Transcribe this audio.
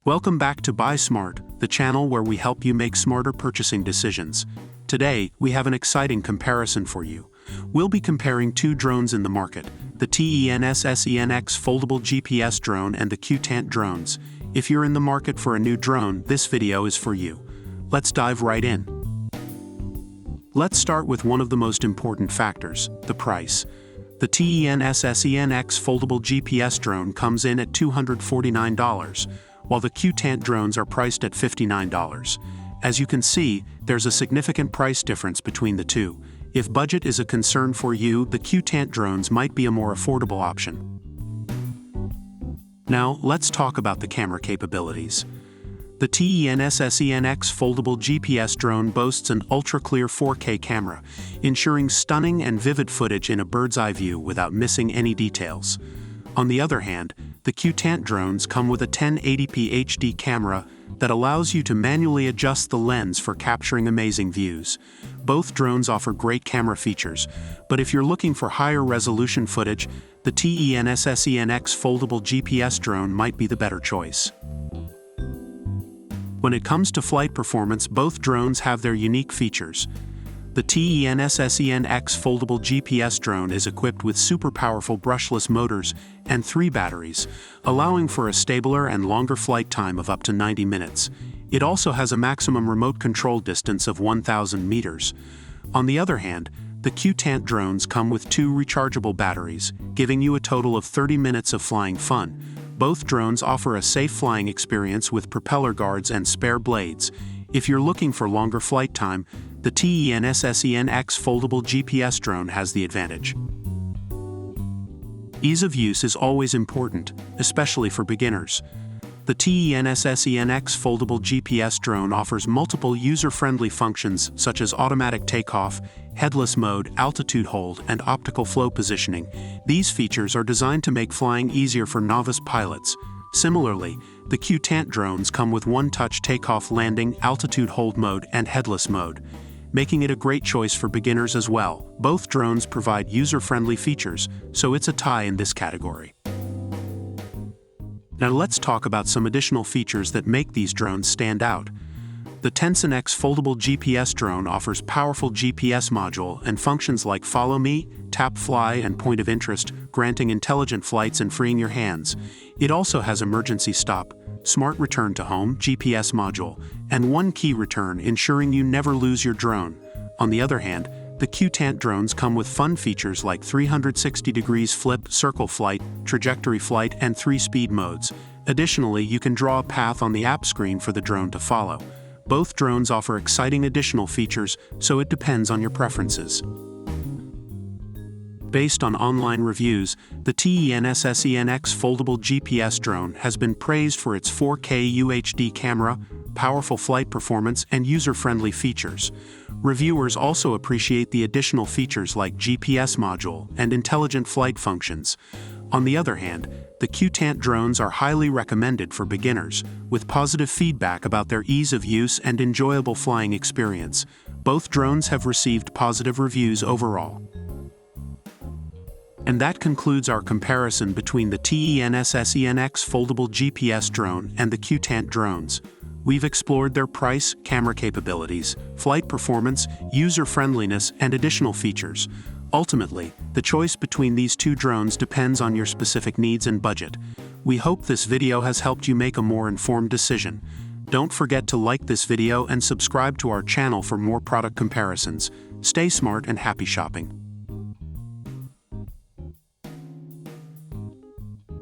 Welcome back to Buy Smart, the channel where we help you make smarter purchasing decisions. Today, we have an exciting comparison for you. We'll be comparing two drones in the market, the TENSSENX Foldable GPS drone and the CuteAnt drones. If you're in the market for a new drone, this video is for you. Let's dive right in. Let's start with one of the most important factors, the price. The TENSSENX Foldable GPS drone comes in at $249, while the CuteAnt drones are priced at $59. As you can see, there's a significant price difference between the two. If budget is a concern for you, the CuteAnt drones might be a more affordable option. Now, let's talk about the camera capabilities. The TENSSENX Foldable GPS drone boasts an ultra-clear 4K camera, ensuring stunning and vivid footage in a bird's-eye view without missing any details. On the other hand, the CuteAnt drones come with a 1080p HD camera that allows you to manually adjust the lens for capturing amazing views. Both drones offer great camera features, but if you're looking for higher resolution footage, the TENSSENX Foldable GPS drone might be the better choice. When it comes to flight performance, both drones have their unique features. The TENSSENX Foldable GPS drone is equipped with super powerful brushless motors and 3 batteries, allowing for a stabler and longer flight time of up to 90 minutes. It also has a maximum remote control distance of 1,000 meters. On the other hand, the CuteAnt drones come with 2 rechargeable batteries, giving you a total of 30 minutes of flying fun. Both drones offer a safe flying experience with propeller guards and spare blades. If you're looking for longer flight time, the TENSSENX Foldable GPS drone has the advantage. Ease of use is always important, especially for beginners. The TENSSENX Foldable GPS drone offers multiple user-friendly functions such as automatic takeoff, headless mode, altitude hold, and optical flow positioning. These features are designed to make flying easier for novice pilots. Similarly, the CuteAnt drones come with one-touch takeoff, landing, altitude hold mode, and headless mode, making it a great choice for beginners as well. Both drones provide user-friendly features, so it's a tie in this category. Now let's talk about some additional features that make these drones stand out. The TENSSENX Foldable GPS drone offers powerful GPS module and functions like Follow Me, Tap Fly, and Point of Interest, granting intelligent flights and freeing your hands. It also has Emergency Stop, Smart Return to Home, GPS module, and One Key Return, ensuring you never lose your drone. On the other hand, the CuteAnt drones come with fun features like 360 degrees flip, circle flight, trajectory flight, and 3 speed modes. Additionally, you can draw a path on the app screen for the drone to follow. Both drones offer exciting additional features, so it depends on your preferences. Based on online reviews, the TENSSENX Foldable GPS drone has been praised for its 4K UHD camera, powerful flight performance, and user-friendly features. Reviewers also appreciate the additional features like GPS module and intelligent flight functions. On the other hand, the CuteAnt drones are highly recommended for beginners, with positive feedback about their ease of use and enjoyable flying experience. Both drones have received positive reviews overall. And that concludes our comparison between the TENSSENX Foldable GPS drone and the CuteAnt drones. We've explored their price, camera capabilities, flight performance, user-friendliness, and additional features. Ultimately, the choice between these two drones depends on your specific needs and budget. We hope this video has helped you make a more informed decision. Don't forget to like this video and subscribe to our channel for more product comparisons. Stay smart and happy shopping.